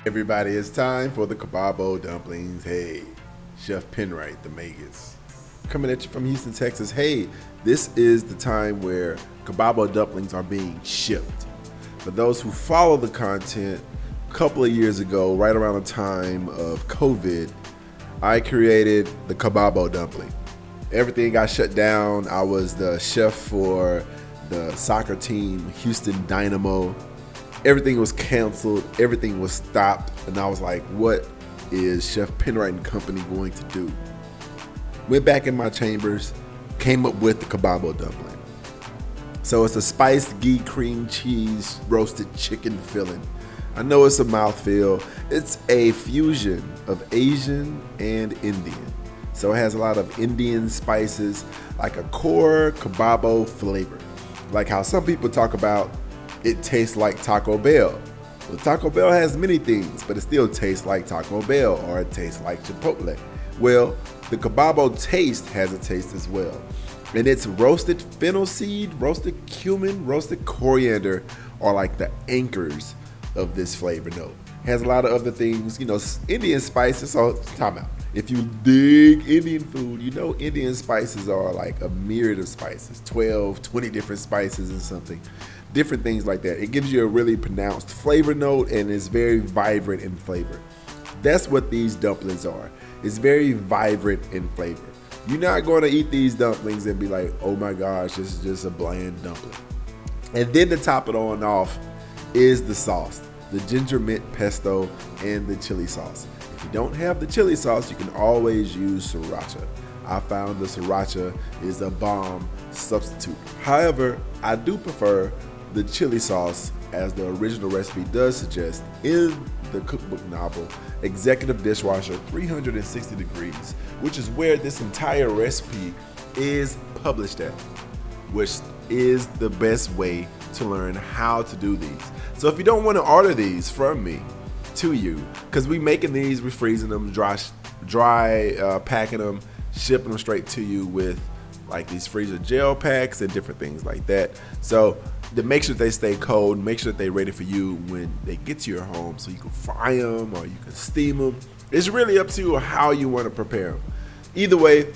Everybody, it's time for the Kababo dumplings. Hey, Chef Penwright, the Magus, coming at you from Houston, Texas. Hey, this is the time where Kababo dumplings are being shipped. For those who follow the content, a couple of years ago, right around the time of COVID, I created the Kababo dumpling. Everything got shut down. I was the chef for the soccer team, Houston Dynamo. Everything was canceled, everything was stopped, and I was like, what is Chef Penwright and Company going to do? Went back in my chambers, came up with the Kababo dumpling. So it's a spiced ghee cream cheese roasted chicken filling. I know it's a mouthfeel. It's a fusion of Asian and Indian. So it has a lot of Indian spices, like a core Kababo flavor. Like how some people talk about it tastes like Taco Bell. Well, Taco Bell has many things, but it still tastes like Taco Bell, or it tastes like Chipotle. Well, the Kababo taste has a taste as well. And it's roasted fennel seed, roasted cumin, roasted coriander are like the anchors of this flavor note. Has a lot of other things, Indian spices. So time out. If you dig Indian food, Indian spices are like a myriad of spices, 12, 20 different spices and something. Different things like that. It gives you a really pronounced flavor note and is very vibrant in flavor. That's what these dumplings are. It's very vibrant in flavor. You're not going to eat these dumplings and be like, oh my gosh, this is just a bland dumpling. And then to top it on off is the sauce, the ginger mint pesto and the chili sauce. If you don't have the chili sauce, you can always use sriracha. I found the sriracha is a bomb substitute. However, I do prefer the chili sauce, as the original recipe does suggest in the cookbook novel, Executive Dishwasher 360 Degrees, which is where this entire recipe is published at, which is the best way to learn how to do these. So if you don't want to order these from me to you, because we making these, we freezing them, dry packing them, shipping them straight to you with like these freezer gel packs and different things like that. So to make sure that they stay cold, make sure that they're ready for you when they get to your home, so you can fry them or you can steam them. It's really up to you how you want to prepare them. Either way,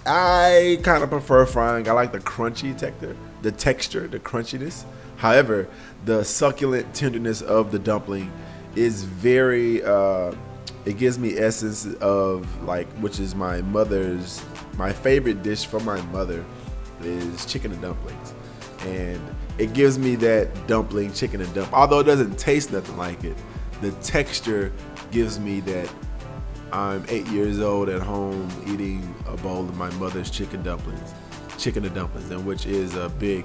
I kind of prefer frying. I like the crunchy texture, the crunchiness. However, the succulent tenderness of the dumpling is very, it gives me essence of which is my favorite dish from my mother is chicken and dumplings. And it gives me that chicken and dump. Although it doesn't taste nothing like it, the texture gives me that I'm 8 years old at home eating a bowl of my mother's chicken and dumplings, and which is a big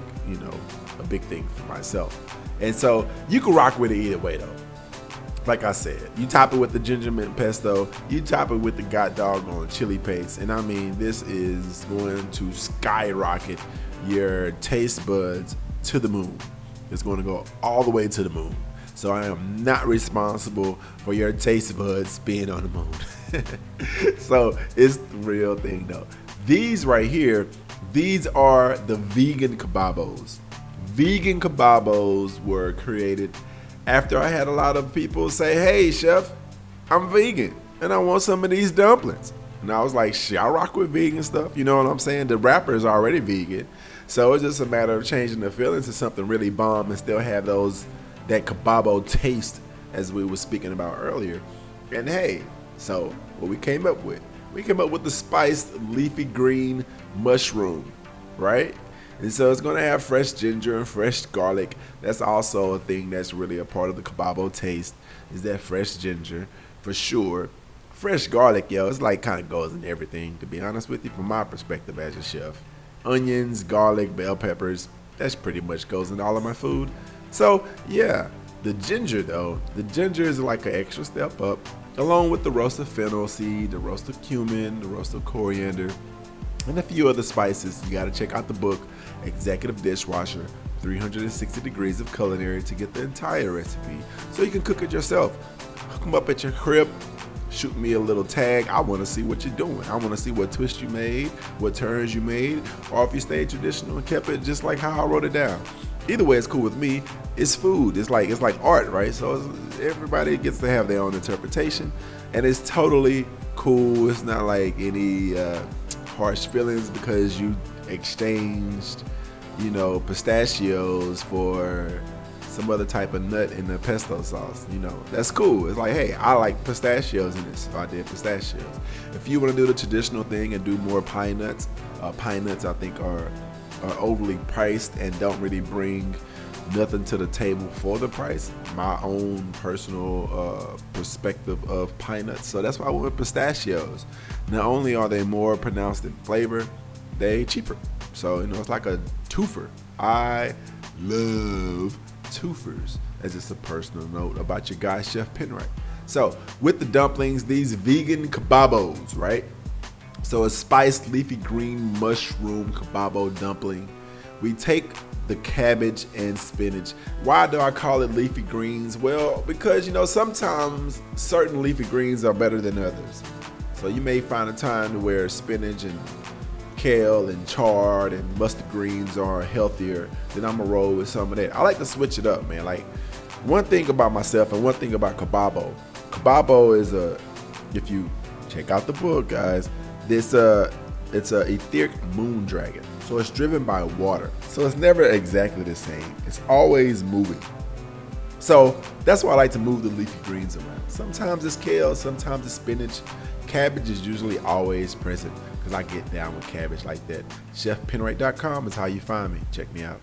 thing for myself. And so you can rock with it either way though. Like I said, you top it with the ginger mint pesto, you top it with the doggone chili paste, and I mean, this is going to skyrocket your taste buds to the moon. It's going to go all the way to the moon. So I am not responsible for your taste buds being on the moon. So it's the real thing though. These right here, these are the vegan Kababos. Vegan Kababos were created after I had a lot of people say, hey chef, I'm vegan and I want some of these dumplings. And I was like, shit, I rock with vegan stuff. You know what I'm saying? The rapper is already vegan. So it's just a matter of changing the feelings to something really bomb and still have that Kababo taste as we were speaking about earlier. And hey, so what we came up with the spiced leafy green mushroom, right? And so it's going to have fresh ginger and fresh garlic. That's also a thing that's really a part of the Kababo taste, is that fresh ginger for sure. Fresh garlic, it's kind of goes in everything, to be honest with you, from my perspective as a chef. Onions, garlic, bell peppers, that's pretty much goes in all of my food. So yeah, the ginger is like an extra step up, along with the roasted fennel seed, the roasted cumin, the roasted coriander, and a few other spices. You got to check out the book, Executive Dishwasher, 360 Degrees of Culinary, to get the entire recipe so you can cook it yourself. Hook them up at your crib, shoot me a little tag. I want to see what you're doing. I want to see what twist you made, what turns you made, or if you stayed traditional and kept it just like how I wrote it down. Either way, it's cool with me. It's food. It's like art, right? So everybody gets to have their own interpretation, and it's totally cool. It's not like any harsh feelings because you exchanged, pistachios for some other type of nut in the pesto sauce. That's cool. It's like, hey, I like pistachios in this, so I did pistachios. If you want to do the traditional thing and do more pine nuts I think are overly priced and don't really bring nothing to the table for the price. My own personal perspective of pine nuts. So that's why I went with pistachios. Not only are they more pronounced in flavor, they cheaper. So it's like a twofer. I love twofers. As just a personal note about your guy Chef Penright. So with the dumplings, these vegan kababos, right? So a spiced leafy green mushroom kababo dumpling. We take the cabbage and spinach. Why do I call it leafy greens? Well, because sometimes certain leafy greens are better than others. So you may find a time where spinach and kale and chard and mustard greens are healthier. Then I'm gonna roll with some of that. I like to switch it up, man. Like, one thing about myself and one thing about Kababo. Kababo is if you check out the book, guys, it's a etheric moon dragon. So it's driven by water. So it's never exactly the same. It's always moving. So that's why I like to move the leafy greens around. Sometimes it's kale, sometimes it's spinach. Cabbage is usually always present because I get down with cabbage like that. ChefPenright.com is how you find me. Check me out.